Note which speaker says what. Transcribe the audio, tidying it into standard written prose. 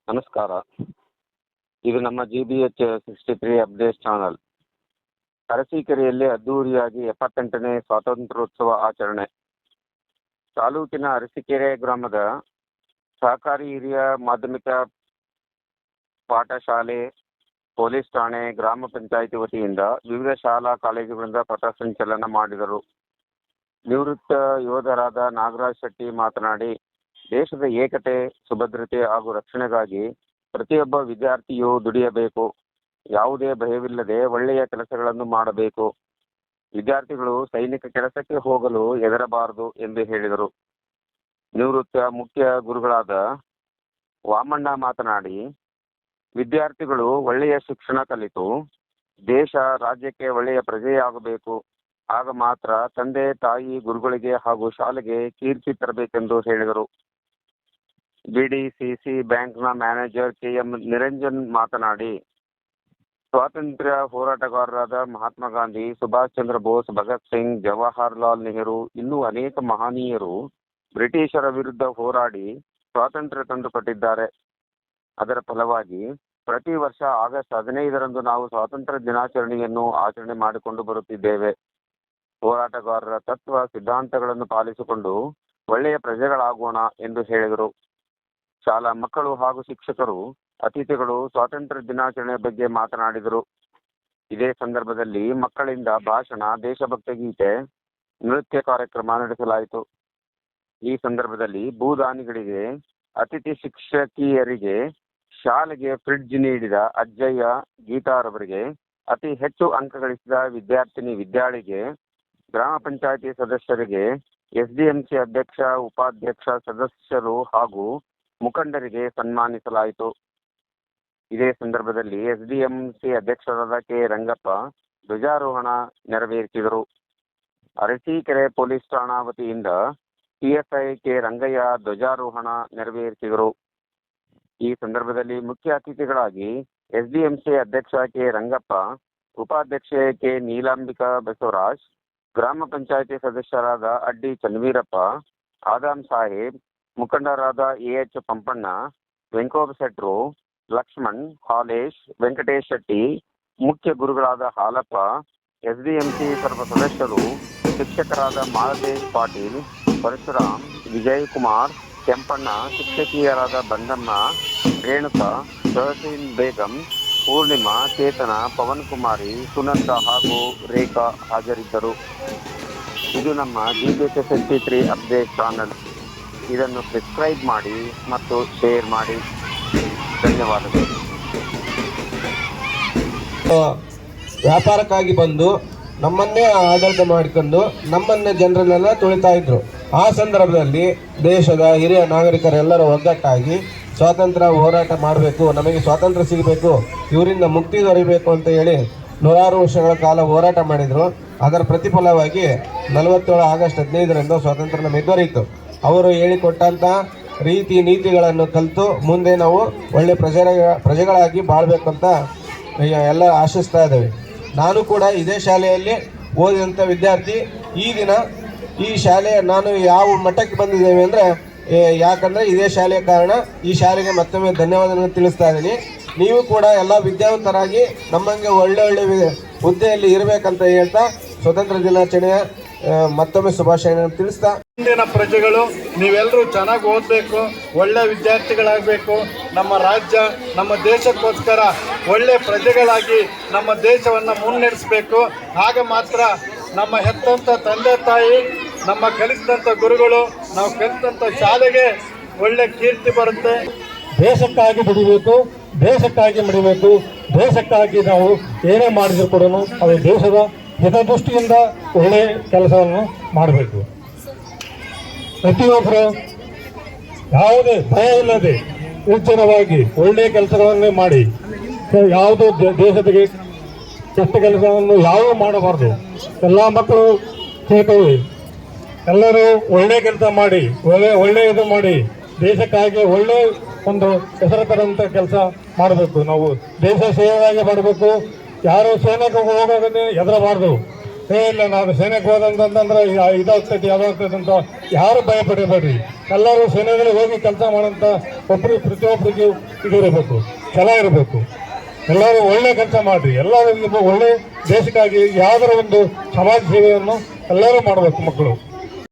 Speaker 1: ನಮಸ್ಕಾರ. ಇದು ನಮ್ಮ GBH63 ಅಪ್ಡೇಟ್ ಚಾನಲ್. ಅರಸೀಕೆರೆಯಲ್ಲಿ ಅದ್ದೂರಿಯಾಗಿ 78ನೇ ಸ್ವಾತಂತ್ರ್ಯೋತ್ಸವ ಆಚರಣೆ. ತಾಲೂಕಿನ ಅರಸೀಕೆರೆ ಗ್ರಾಮದ ಸಹಕಾರಿ ಹಿರಿಯ ಮಾಧ್ಯಮಿಕ ಪಾಠಶಾಲೆ, ಪೊಲೀಸ್ ಠಾಣೆ, ಗ್ರಾಮ ಪಂಚಾಯಿತಿ ವತಿಯಿಂದ ವಿವಿಧ ಶಾಲಾ ಕಾಲೇಜುಗಳಿಂದ ಪಥಸಂಚಲನ ಮಾಡಿದರು. ನಿವೃತ್ತ ಯೋಧರಾದ ನಾಗರಾಜ್ ಶೆಟ್ಟಿ ಮಾತನಾಡಿ, ದೇಶದ ಏಕತೆ, ಸುಭದ್ರತೆ ಹಾಗೂ ರಕ್ಷಣೆಗಾಗಿ ಪ್ರತಿಯೊಬ್ಬ ವಿದ್ಯಾರ್ಥಿಯು ದುಡಿಯಬೇಕು. ಯಾವುದೇ ಭಯವಿಲ್ಲದೆ ಒಳ್ಳೆಯ ಕೆಲಸಗಳನ್ನು ಮಾಡಬೇಕು. ವಿದ್ಯಾರ್ಥಿಗಳು ಸೈನಿಕ ಕೆಲಸಕ್ಕೆ ಹೋಗಲು ಹೆದರಬಾರದು ಎಂದು ಹೇಳಿದರು. ನಿವೃತ್ತ ಮುಖ್ಯ ಗುರುಗಳಾದ ವಾಮಣ್ಣ ಮಾತನಾಡಿ, ವಿದ್ಯಾರ್ಥಿಗಳು ಒಳ್ಳೆಯ ಶಿಕ್ಷಣ ಕಲಿತು ದೇಶ, ರಾಜ್ಯಕ್ಕೆ ಒಳ್ಳೆಯ ಪ್ರಜೆಯಾಗಬೇಕು. ಆಗ ಮಾತ್ರ ತಂದೆ, ತಾಯಿ, ಗುರುಗಳಿಗೆ ಹಾಗೂ ಶಾಲೆಗೆ ಕೀರ್ತಿ ತರಬೇಕೆಂದು ಹೇಳಿದರು. BDCC ಬ್ಯಾಂಕ್ನ ಮ್ಯಾನೇಜರ್ KM ನಿರಂಜನ್ ಮಾತನಾಡಿ, ಸ್ವಾತಂತ್ರ್ಯ ಹೋರಾಟಗಾರರಾದ ಮಹಾತ್ಮ ಗಾಂಧಿ, ಸುಭಾಷ್ ಚಂದ್ರ ಬೋಸ್, ಭಗತ್ ಸಿಂಗ್, ಜವಾಹರ್ಲಾಲ್ ನೆಹರು ಇನ್ನೂ ಅನೇಕ ಮಹನೀಯರು ಬ್ರಿಟಿಷರ ವಿರುದ್ಧ ಹೋರಾಡಿ ಸ್ವಾತಂತ್ರ್ಯ ತಂದುಕೊಟ್ಟಿದ್ದಾರೆ. ಅದರ ಫಲವಾಗಿ ಪ್ರತಿ ವರ್ಷ ಆಗಸ್ಟ್ 15ರಂದು ನಾವು ಸ್ವಾತಂತ್ರ್ಯ ದಿನಾಚರಣೆಯನ್ನು ಆಚರಣೆ ಮಾಡಿಕೊಂಡು ಬರುತ್ತಿದ್ದೇವೆ. ಹೋರಾಟಗಾರರ ತತ್ವ ಸಿದ್ಧಾಂತಗಳನ್ನು ಪಾಲಿಸಿಕೊಂಡು ಒಳ್ಳೆಯ ಪ್ರಜೆಗಳಾಗೋಣ ಎಂದು ಹೇಳಿದರು. ಶಾಲಾ ಮಕ್ಕಳು ಹಾಗೂ ಶಿಕ್ಷಕರು, ಅತಿಥಿಗಳು ಸ್ವಾತಂತ್ರ್ಯ ದಿನಾಚರಣೆಯ ಬಗ್ಗೆ ಮಾತನಾಡಿದರು. ಇದೇ ಸಂದರ್ಭದಲ್ಲಿ ಮಕ್ಕಳಿಂದ ಭಾಷಣ, ದೇಶಭಕ್ತಿ ಗೀತೆ, ನೃತ್ಯ ಕಾರ್ಯಕ್ರಮ ನಡೆಸಲಾಯಿತು. ಈ ಸಂದರ್ಭದಲ್ಲಿ ಭೂದಾನಿಗಳಿಗೆ, ಅತಿಥಿ ಶಿಕ್ಷಕಿಯರಿಗೆ, ಶಾಲೆಗೆ ಫ್ರಿಡ್ಜ್ ನೀಡಿದ ಅಜ್ಜಯ್ಯ ಗೀತಾರವರಿಗೆ, ಅತಿ ಹೆಚ್ಚು ಅಂಕ ಗಳಿಸಿದ ವಿದ್ಯಾರ್ಥಿಗಳಿಗೆ, ಗ್ರಾಮ ಪಂಚಾಯಿತಿ ಸದಸ್ಯರಿಗೆ, SDMC ಅಧ್ಯಕ್ಷ, ಉಪಾಧ್ಯಕ್ಷ, ಸದಸ್ಯರು ಹಾಗೂ ಮುಖಂಡರಿಗೆ ಸನ್ಮಾನಿಸಲಾಯಿತು. ಇದೇ ಸಂದರ್ಭದಲ್ಲಿ SDMC ಅಧ್ಯಕ್ಷರಾದ K ರಂಗಪ್ಪ ಧ್ವಜಾರೋಹಣ ನೆರವೇರಿಸಿದರು. ಅರಸೀಕೆರೆ ಪೊಲೀಸ್ ಠಾಣಾ ವತಿಯಿಂದ PSI K ರಂಗಯ್ಯ ಧ್ವಜಾರೋಹಣ ನೆರವೇರಿಸಿದರು. ಈ ಸಂದರ್ಭದಲ್ಲಿ ಮುಖ್ಯ ಅತಿಥಿಗಳಾಗಿ SDMC ಅಧ್ಯಕ್ಷ K ರಂಗಪ್ಪ, ಉಪಾಧ್ಯಕ್ಷೆ K ನೀಲಾಂಬಿಕಾ ಬಸವರಾಜ್, ಗ್ರಾಮ ಪಂಚಾಯಿತಿ ಸದಸ್ಯರಾದ ಅಡ್ಡಿ ಚನ್ನವೀರಪ್ಪ, ಆದಾಮ್ ಸಾಹೇಬ್, ಮುಖಂಡರಾದ AH ಪಂಪಣ್ಣ, ವೆಂಕೋಬ ಶೆಟ್ರು, ಲಕ್ಷ್ಮಣ್, ಹಾಲೇಶ್, ವೆಂಕಟೇಶ್ ಶೆಟ್ಟಿ, ಮುಖ್ಯ ಗುರುಗಳಾದ ಹಾಲಪ್ಪ, SDMC ಸರ್ವ ಸದಸ್ಯರು, ಶಿಕ್ಷಕರಾದ ಮಾಲತೇಶ್ ಪಾಟೀಲ್, ಪರಶುರಾಮ್, ವಿಜಯ್ ಕುಮಾರ್, ಕೆಂಪಣ್ಣ, ಶಿಕ್ಷಕಿಯರಾದ ಬಂದಮ್ಮ, ರೇಣುಕಾ, ತಹಸೀನ್ ಬೇಗಂ, ಪೂರ್ಣಿಮಾ, ಚೇತನ, ಪವನ್ ಕುಮಾರಿ, ಸುನಂದ ಹಾಗೂ ರೇಖಾ ಹಾಜರಿದ್ದರು. ಇದು ನಮ್ಮ GBH63 ಅಪ್ಡೇಟ್ ಚಾನಲ್. ಇದನ್ನು ಸಬ್ಸ್ಕ್ರೈಬ್ ಮಾಡಿ ಮತ್ತು ಶೇರ್ ಮಾಡಿ. ಧನ್ಯವಾದಗಳು.
Speaker 2: ವ್ಯಾಪಾರಕ್ಕಾಗಿ ಬಂದು ನಮ್ಮನ್ನೇ ಆಡಳಿತ ಮಾಡಿಕೊಂಡು ನಮ್ಮನ್ನೇ ಜನರನ್ನೆಲ್ಲ ತುಳಿತಾ ಇದ್ರು. ಆ ಸಂದರ್ಭದಲ್ಲಿ ದೇಶದ ಹಿರಿಯ ನಾಗರಿಕರೆಲ್ಲರೂ ಒಗ್ಗಟ್ಟಾಗಿ ಸ್ವಾತಂತ್ರ್ಯ ಹೋರಾಟ ಮಾಡಬೇಕು, ನಮಗೆ ಸ್ವಾತಂತ್ರ್ಯ ಸಿಗಬೇಕು, ಇವರಿಂದ ಮುಕ್ತಿ ದೊರೆಯಬೇಕು ಅಂತ ಹೇಳಿ ನೂರಾರು ವರ್ಷಗಳ ಕಾಲ ಹೋರಾಟ ಮಾಡಿದರು. ಅದರ ಪ್ರತಿಫಲವಾಗಿ 47 ಆಗಸ್ಟ್ 15ರಂದು ಸ್ವಾತಂತ್ರ್ಯ ನಮಗೆ ದೊರೆಯಿತು. ಅವರು ಹೇಳಿಕೊಟ್ಟಂಥ ರೀತಿ ನೀತಿಗಳನ್ನು ಕಲಿತು ಮುಂದೆ ನಾವು ಒಳ್ಳೆ ಪ್ರಜೆಗಳಾಗಿ ಬಾಳ್ಬೇಕಂತ ಎಲ್ಲ ಆಶಿಸ್ತಾ ಇದ್ದೇವೆ. ನಾನು ಕೂಡ ಇದೇ ಶಾಲೆಯಲ್ಲಿ ಓದಿದಂಥ ವಿದ್ಯಾರ್ಥಿ. ಈ ದಿನ ಈ ಶಾಲೆ ನಾನು ಯಾವ ಮಟ್ಟಕ್ಕೆ ಬಂದಿದ್ದೇವೆ ಅಂದರೆ, ಯಾಕಂದರೆ ಇದೇ ಶಾಲೆಯ ಕಾರಣ. ಈ ಶಾಲೆಗೆ ಮತ್ತೊಮ್ಮೆ ಧನ್ಯವಾದಗಳನ್ನು ತಿಳಿಸ್ತಾ ಇದ್ದೀನಿ. ನೀವು ಕೂಡ ಎಲ್ಲ ವಿದ್ಯಾವಂತರಾಗಿ ನಮ್ಮಂಗೆ ಒಳ್ಳೆ ಹುದ್ದೆಯಲ್ಲಿ ಇರಬೇಕಂತ ಹೇಳ್ತಾ ಸ್ವಾತಂತ್ರ್ಯ ದಿನಾಚರಣೆಯ ಮತ್ತೊಮ್ಮೆ ಶುಭಾಶಯಗಳನ್ನು ತಿಳಿಸ್ತಾ,
Speaker 3: ಇಂದಿನ ಪ್ರಜೆಗಳು ನೀವೆಲ್ಲರೂ ಚೆನ್ನಾಗಿ ಓದಬೇಕು, ಒಳ್ಳೆ ವಿದ್ಯಾರ್ಥಿಗಳಾಗಬೇಕು, ನಮ್ಮ ರಾಜ್ಯ, ನಮ್ಮ ದೇಶಕ್ಕೋಸ್ಕರ ಒಳ್ಳೆ ಪ್ರಜೆಗಳಾಗಿ ನಮ್ಮ ದೇಶವನ್ನು ಮುನ್ನಡೆಸಬೇಕು. ಆಗ ಮಾತ್ರ ನಮ್ಮ ಹೆತ್ತಂಥ ತಂದೆ ತಾಯಿ, ನಮ್ಮ ಕಲಿಸಿದಂಥ ಗುರುಗಳು, ನಾವು ಕಲಿತಂಥ ಶಾಲೆಗೆ ಒಳ್ಳೆ ಕೀರ್ತಿ ಬರುತ್ತೆ.
Speaker 4: ದೇಶಕ್ಕಾಗಿ ದುಡಿಬೇಕು, ದೇಶಕ್ಕಾಗಿ ಮಡಿಬೇಕು, ದೇಶಕ್ಕಾಗಿ ನಾವು ಏನೇ ಮಾಡಿದ್ರು ಕೂಡ ಅದು ದೇಶದ ಹಿತದೃಷ್ಟಿಯಿಂದ ಒಳ್ಳೆಯ ಕೆಲಸವನ್ನು ಮಾಡಬೇಕು. ಪ್ರತಿಯೊಬ್ಬರು ಯಾವುದೇ ಭಯ ಇಲ್ಲದೆ ನಿರ್ಜನವಾಗಿ ಒಳ್ಳೆಯ ಕೆಲಸಗಳನ್ನೇ ಮಾಡಿ, ಯಾವುದೋ ದೇಶಕ್ಕೆ ಕೆಟ್ಟ ಕೆಲಸವನ್ನು ಯಾವುದೂ ಮಾಡಬಾರ್ದು. ಎಲ್ಲ ಮಕ್ಕಳು ಕೇಳ್ತವೆ, ಎಲ್ಲರೂ ಒಳ್ಳೆಯ ಕೆಲಸ ಮಾಡಿ, ಒಳ್ಳೆಯದು ಮಾಡಿ, ದೇಶಕ್ಕಾಗಿ ಒಳ್ಳೆಯ ಒಂದು ಹೆಸರು ತರಂಥ ಕೆಲಸ ಮಾಡಬೇಕು. ನಾವು ದೇಶ ಸೇವೆಯಾಗಿ ಮಾಡಬೇಕು. ಯಾರು ಸೇನೆಗೆ ಹೋಗೋದನ್ನೇ ಹೆದರಬಾರ್ದು. ಇಲ್ಲ ನಾನು ಸೇನೆಗೆ ಹೋದಂತಂದ್ರೆ ಇದಾಗ್ತೈತಿ ಅದಾಗ್ತೈತಿ ಅಂತ ಯಾರು ಭಯ ಪಡಬೇಡ್ರಿ. ಎಲ್ಲರೂ ಸೇನೆಗಳಿಗೆ ಹೋಗಿ ಕೆಲಸ ಮಾಡೋಂಥ ಪ್ರತಿಯೊಬ್ಬರಿಗೂ ಇದಿರಬೇಕು, ಛಲ ಇರಬೇಕು. ಎಲ್ಲರೂ ಒಳ್ಳೆ ಕೆಲಸ ಮಾಡ್ರಿ. ಎಲ್ಲರೂ ಒಳ್ಳೆ ದೇಶಕ್ಕಾಗಿ ಯಾವ್ದಾರ ಒಂದು ಸಮಾಜ ಸೇವೆಯನ್ನು ಎಲ್ಲರೂ ಮಾಡಬೇಕು ಮಕ್ಕಳು.